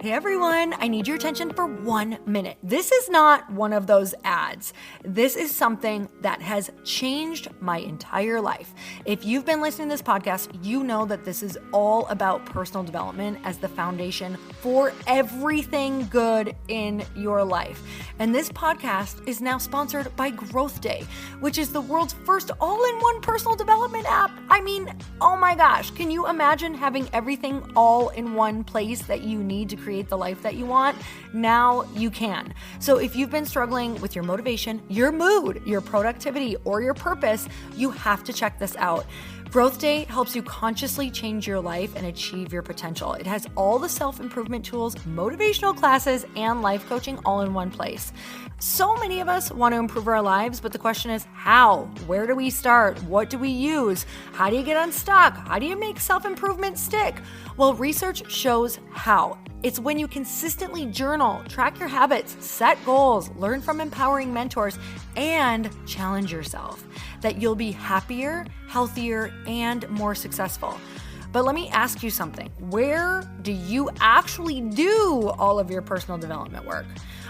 Hey everyone, I need your attention for 1 minute. This is not one of those ads. This is something that has changed my entire life. If you've been listening to this podcast, you know that this is all about personal development as the foundation for everything good in your life. And this podcast is now sponsored by Growth Day, which is the world's first all-in-one personal development app. I mean, oh my gosh, can you imagine having everything all in one place that you need to create the life that you want? Now you can. So if you've been struggling with your motivation, your mood, your productivity, or your purpose, you have to check this out. Growth Day helps you consciously change your life and achieve your potential. It has all the self-improvement tools, motivational classes, and life coaching all in one place. So many of us want to improve our lives, but the question is how? Where do we start? What do we use? How do you get unstuck? How do you make self-improvement stick? Well, research shows how. It's when you consistently journal, track your habits, set goals, learn from empowering mentors, and challenge yourself that you'll be happier, healthier, and more successful. But let me ask you something. Where do you actually do all of your personal development work?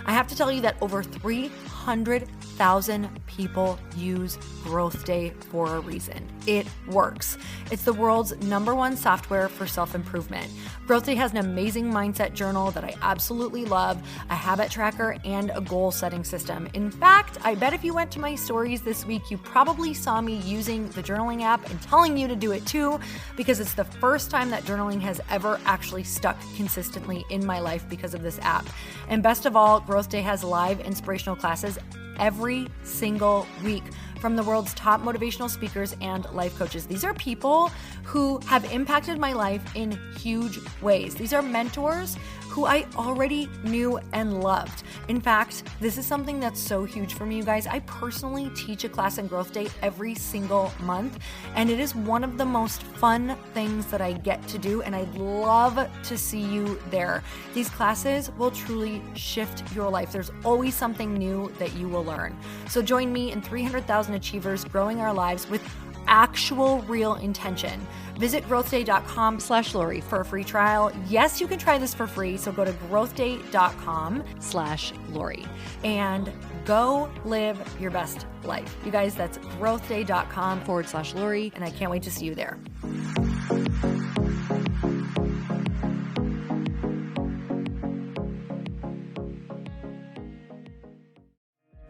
I have to tell you that over 300,000 people use Growth Day for a reason. It works. It's the world's #1 software for self-improvement. Growth Day has an amazing mindset journal that I absolutely love, a habit tracker, and a goal-setting system. In fact, I bet if you went to my stories this week, you probably saw me using the journaling app and telling you to do it too, because it's the first time that journaling has ever actually stuck consistently in my life because of this app. And best of all, Growth Day has live inspirational classes every single week from the world's top motivational speakers and life coaches. These are people who have impacted my life in huge ways. These are mentors who I already knew and loved. In fact, this is something that's so huge for me, you guys. I personally teach a class in Growth Day every single month, and it is one of the most fun things that I get to do, and I'd love to see you there. These classes will truly shift your life. There's always something new that you will learn. So join me and 300,000 achievers growing our lives with actual real intention. Visit growthday.com/Lori for a free trial. Yes, you can try this for free. So go to growthday.com/Lori and go live your best life. You guys, that's growthday.com/Lori. And I can't wait to see you there.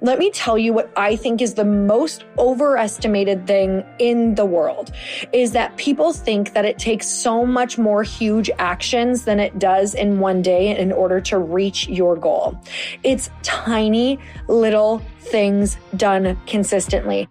Let me tell you what I think is the most overestimated thing in the world is that people think that it takes so much more huge actions than it does in one day in order to reach your goal. It's tiny little things done consistently.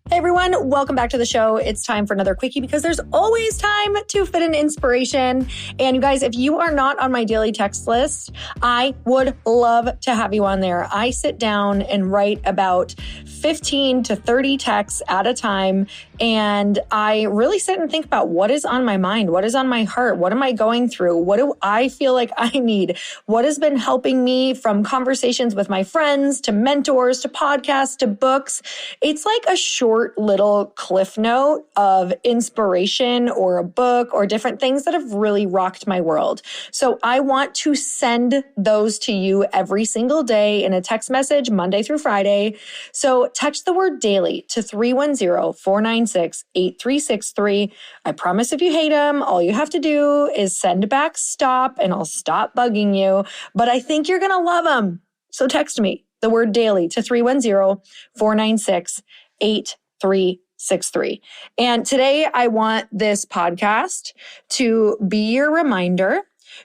Hey everyone, welcome back to the show. It's time for another quickie because there's always time to fit in inspiration. And you guys, if you are not on my daily text list, I would love to have you on there. I sit down and write about 15 to 30 texts at a time. And I really sit and think about what is on my mind, what is on my heart, what am I going through, what do I feel like I need, what has been helping me from conversations with my friends to mentors to podcasts to books. It's like a short little cliff note of inspiration or a book or different things that have really rocked my world. So I want to send those to you every single day in a text message, Monday through Friday. So text the word daily to 310-496-8363. I promise if you hate them, all you have to do is send back stop and I'll stop bugging you. But I think you're going to love them. So text me the word daily to 310-496-8363. And today I want this podcast to be your reminder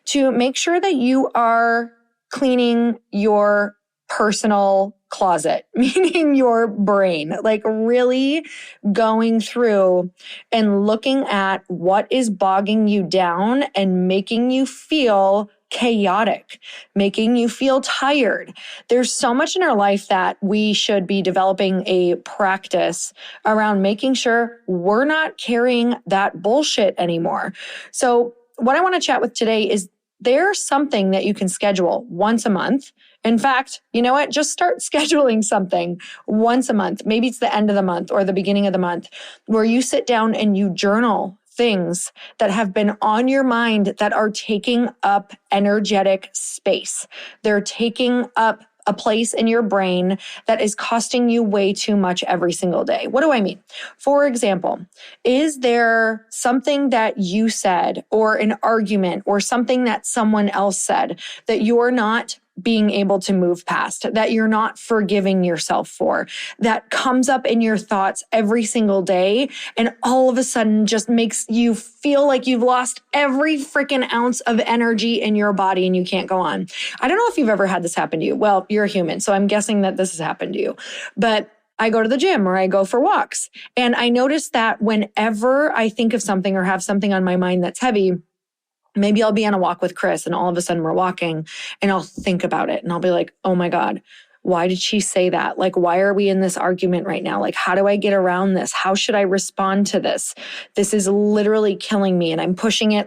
to make sure that you are cleaning your personal closet, meaning your brain, like really going through and looking at what is bogging you down and making you feel chaotic, making you feel tired. There's so much in our life that we should be developing a practice around making sure we're not carrying that bullshit anymore. So what I want to chat with today is there's something that you can schedule once a month In fact, you know what? Just start scheduling something once a month. Maybe it's the end of the month or the beginning of the month where you sit down and you journal things that have been on your mind that are taking up energetic space. They're taking up a place in your brain that is costing you way too much every single day. What do I mean? For example, is there something that you said or an argument or something that someone else said that you're not being able to move past, that you're not forgiving yourself for, that comes up in your thoughts every single day and all of a sudden just makes you feel like you've lost every freaking ounce of energy in your body and you can't go on? I don't know if you've ever had this happen to you. Well, you're a human, so I'm guessing that this has happened to you. But I go to the gym or I go for walks, and I notice that whenever I think of something or have something on my mind that's heavy, maybe I'll be on a walk with Chris and all of a sudden we're walking and I'll think about it and I'll be like, oh my God, why did she say that? Like, why are we in this argument right now? Like, how do I get around this? How should I respond to this? This is literally killing me. And I'm pushing it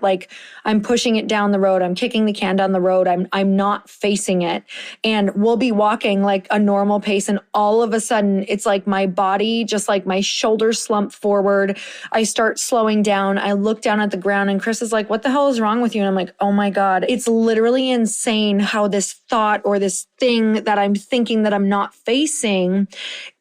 down the road. I'm kicking the can down the road. I'm not facing it. And we'll be walking like a normal pace. And all of a sudden it's like my body, just like my shoulders slump forward. I start slowing down. I look down at the ground and Chris is like, what the hell is wrong with you? And I'm like, oh my God, it's literally insane how this thought or this thing that I'm thinking that I'm not facing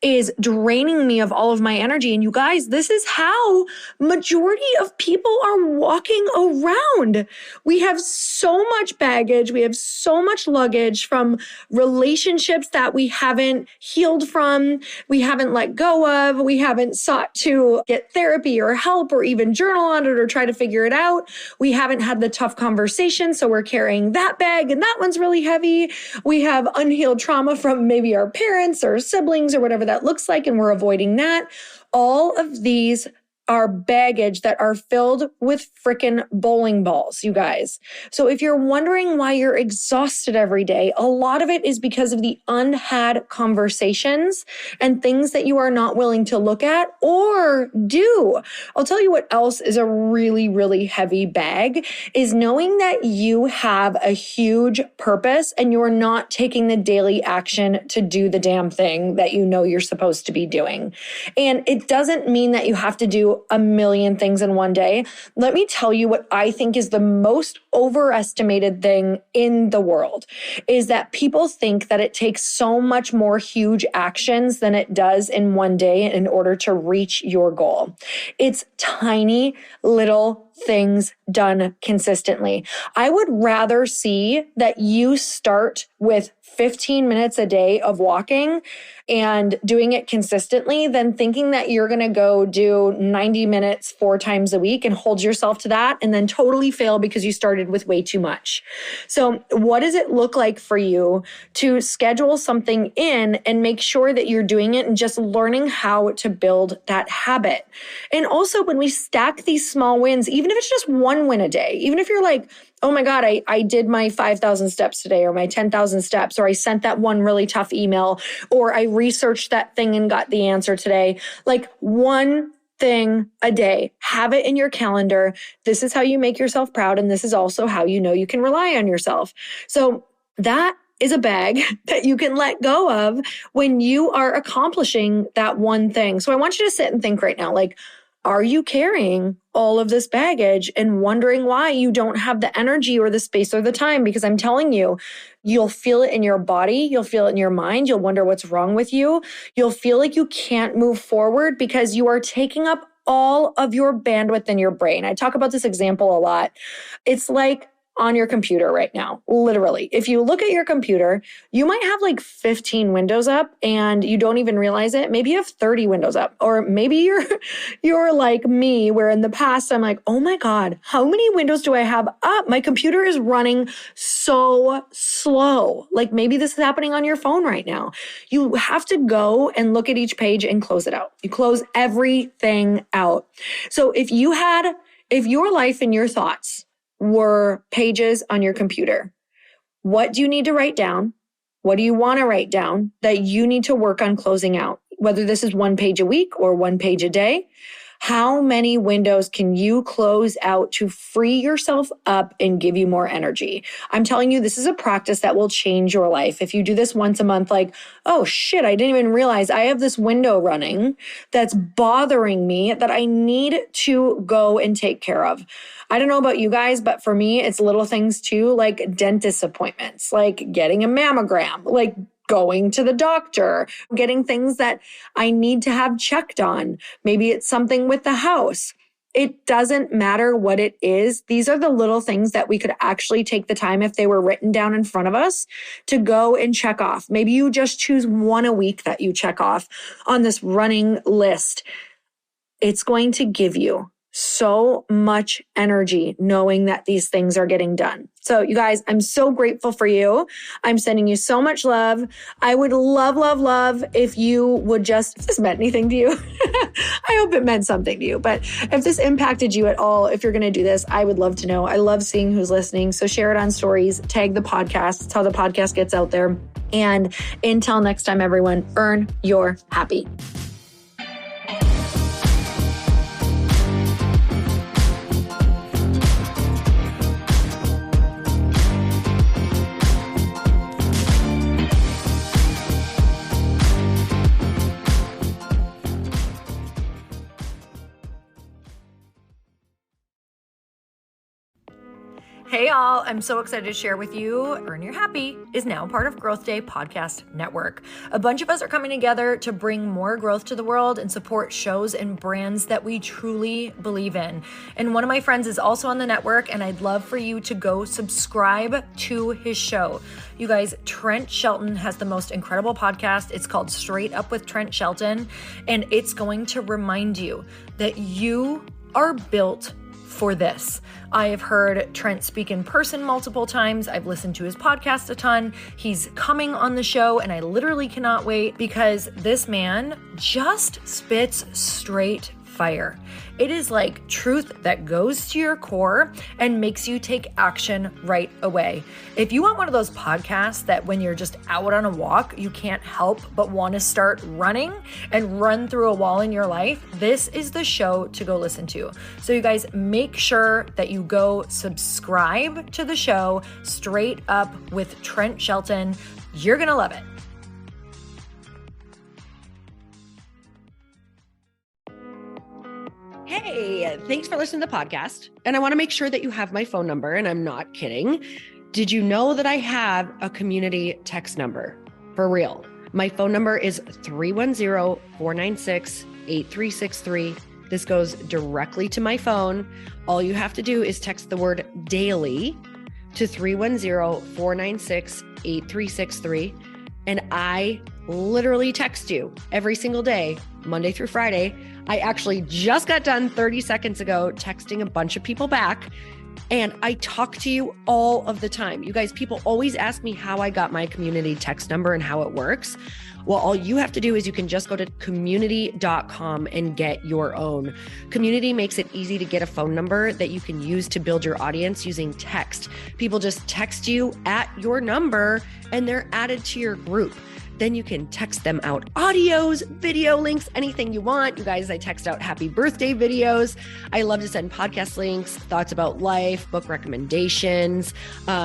is draining me of all of my energy. And you guys, this is how majority of people are walking around. We have so much baggage. We have so much luggage from relationships that we haven't healed from, we haven't let go of, we haven't sought to get therapy or help or even journal on it or try to figure it out. We haven't had the tough conversation, so we're carrying that bag and that one's really heavy. We have unhealed trauma from maybe our parents or siblings or whatever that looks like, and we're avoiding that. All of these are baggage that are filled with frickin' bowling balls, you guys. So if you're wondering why you're exhausted every day, a lot of it is because of the unhad conversations and things that you are not willing to look at or do. I'll tell you what else is a really, really heavy bag is knowing that you have a huge purpose and you're not taking the daily action to do the damn thing that you know you're supposed to be doing. And it doesn't mean that you have to do a million things in one day. Let me tell you what I think is the most overestimated thing in the world is that people think that it takes so much more huge actions than it does in one day in order to reach your goal. It's tiny little things done consistently. I would rather see that you start with 15 minutes a day of walking and doing it consistently than thinking that you're going to go do 90 minutes 4 times a week and hold yourself to that and then totally fail because you started with way too much. So what does it look like for you to schedule something in and make sure that you're doing it and just learning how to build that habit? And also when we stack these small wins, even if it's just one win a day, even if you're like, oh my God, I did my 5,000 steps today or my 10,000 steps, or I sent that one really tough email, or I researched that thing and got the answer today. Like one thing a day, have it in your calendar. This is how you make yourself proud. And this is also how you know you can rely on yourself. So that is a bag that you can let go of when you are accomplishing that one thing. So I want you to sit and think right now, like, are you carrying all of this baggage and wondering why you don't have the energy or the space or the time? Because I'm telling you, you'll feel it in your body. You'll feel it in your mind. You'll wonder what's wrong with you. You'll feel like you can't move forward because you are taking up all of your bandwidth in your brain. I talk about this example a lot. It's like on your computer right now, literally. If you look at your computer, you might have like 15 windows up and you don't even realize it. Maybe you have 30 windows up, or maybe you're like me, where in the past I'm like, oh my God, how many windows do I have up? My computer is running so slow. Like maybe this is happening on your phone right now. You have to go and look at each page and close it out. You close everything out. So if your life and your thoughts were pages on your computer, what do you need to write down? What do you want to write down that you need to work on closing out? Whether this is 1 page a week or 1 page a day, How many windows can you close out to free yourself up and give you more energy? I'm telling you, this is a practice that will change your life. If you do this once a month, like, oh shit, I didn't even realize I have this window running that's bothering me that I need to go and take care of. I don't know about you guys, but for me, it's little things too, like dentist appointments, like getting a mammogram, like going to the doctor, getting things that I need to have checked on. Maybe it's something with the house. It doesn't matter what it is. These are the little things that we could actually take the time, if they were written down in front of us, to go and check off. Maybe you just choose one a week that you check off on this running list. It's going to give you so much energy knowing that these things are getting done. So you guys, I'm so grateful for you. I'm sending you so much love. I would love if you would if this meant anything to you. I hope it meant something to you. But if this impacted you at all, if you're going to do this, I would love to know. I love seeing who's listening. So share it on stories, tag the podcast. It's how the podcast gets out there. And until next time, everyone, earn your happy. Hey y'all, I'm so excited to share with you, Earn Your Happy is now part of Growth Day Podcast Network. A bunch of us are coming together to bring more growth to the world and support shows and brands that we truly believe in. And one of my friends is also on the network, and I'd love for you to go subscribe to his show. You guys, Trent Shelton has the most incredible podcast. It's called Straight Up with Trent Shelton, and it's going to remind you that you are built for this. I have heard Trent speak in person multiple times. I've listened to his podcast a ton. He's coming on the show, and I literally cannot wait because this man just spits straight fire. It is like truth that goes to your core and makes you take action right away. If you want one of those podcasts that when you're just out on a walk, you can't help but want to start running and run through a wall in your life, this is the show to go listen to. So you guys, make sure that you go subscribe to the show, Straight Up with Trent Shelton. You're going to love it. Hey, thanks for listening to the podcast. And I want to make sure that you have my phone number, and I'm not kidding. Did you know that I have a community text number? For real. My phone number is 310-496-8363. This goes directly to my phone. All you have to do is text the word daily to 310-496-8363. And I literally text you every single day, Monday through Friday. I actually just got done 30 seconds ago texting a bunch of people back, and I talk to you all of the time. You guys, people always ask me how I got my community text number and how it works. Well, all you have to do is you can just go to community.com and get your own. Community makes it easy to get a phone number that you can use to build your audience using text. People just text you at your number and they're added to your group. Then you can text them out audios, video links, anything you want. You guys, I text out happy birthday videos. I love to send podcast links, thoughts about life, book recommendations,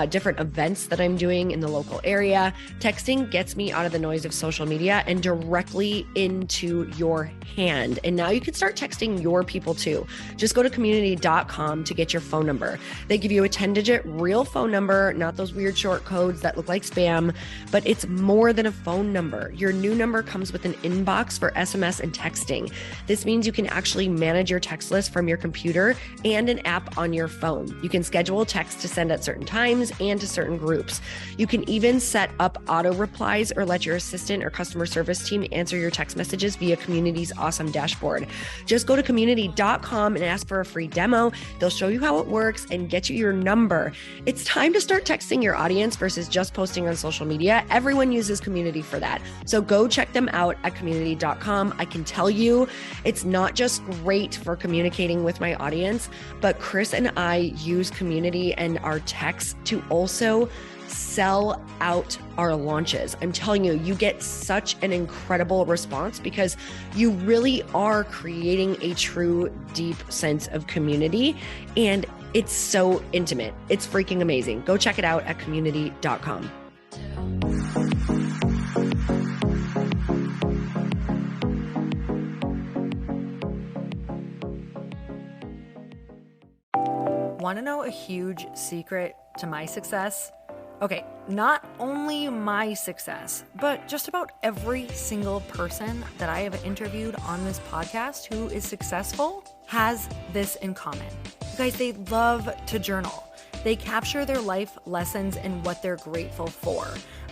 different events that I'm doing in the local area. Texting gets me out of the noise of social media and directly into your hand. And now you can start texting your people too. Just go to community.com to get your phone number. They give you a 10-digit real phone number, not those weird short codes that look like spam, but it's more than a phone number. Your new number comes with an inbox for SMS and texting. This means you can actually manage your text list from your computer and an app on your phone. You can schedule text to send at certain times and to certain groups. You can even set up auto replies or let your assistant or customer service team answer your text messages via Community's awesome dashboard. Just go to community.com and ask for a free demo. They'll show you how it works and get you your number. It's time to start texting your audience versus just posting on social media. Everyone uses Community for that. So go check them out at community.com. I can tell you it's not just great for communicating with my audience, but Chris and I use Community and our texts to also sell out our launches. I'm telling you, you get such an incredible response because you really are creating a true, deep sense of community. And it's so intimate. It's freaking amazing. Go check it out at community.com. Want to know a huge secret to my success? Okay, not only my success, but just about every single person that I have interviewed on this podcast who is successful has this in common. You guys, they love to journal. They capture their life lessons and what they're grateful for.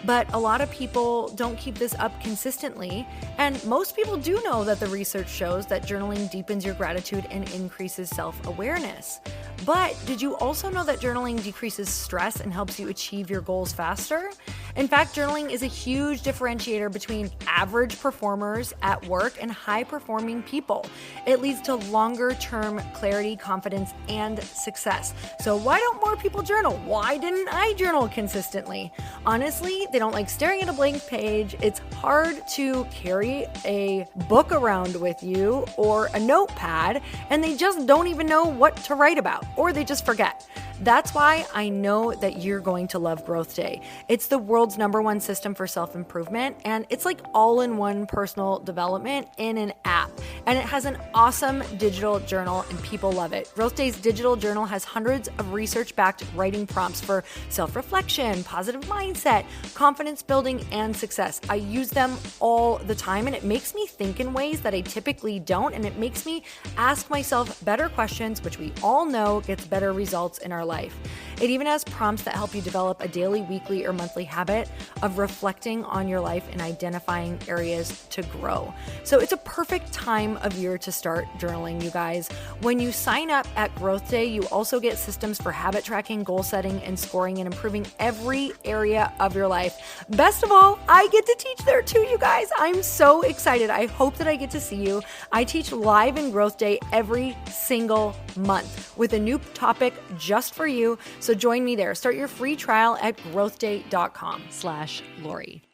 But a lot of people don't keep this up consistently. And most people do know that the research shows that journaling deepens your gratitude and increases self-awareness. But did you also know that journaling decreases stress and helps you achieve your goals faster? In fact, journaling is a huge differentiator between average performers at work and high-performing people. It leads to longer-term clarity, confidence, and success. So why don't more people journal? Why didn't I journal consistently? Honestly, they don't like staring at a blank page. It's hard to carry a book around with you or a notepad, and they just don't even know what to write about, or they just forget. That's why I know that you're going to love Growth Day. It's the world's #1 system for self-improvement, and it's like all-in-one personal development in an app. And it has an awesome digital journal, and people love it. Growth Day's digital journal has hundreds of research-backed writing prompts for self-reflection, positive mindset, confidence building, and success. I use them all the time, and it makes me think in ways that I typically don't, and it makes me ask myself better questions, which we all know gets better results in our life. It even has prompts that help you develop a daily, weekly, or monthly habit of reflecting on your life and identifying areas to grow. So it's a perfect time of year to start journaling, you guys. When you sign up at Growth Day, you also get systems for habit tracking, goal setting, and scoring, and improving every area of your life. Best of all, I get to teach there too, you guys. I'm so excited. I hope that I get to see you. I teach live in Growth Day every single month with a new topic just for you. So join me there. Start your free trial at growthday.com/Lori.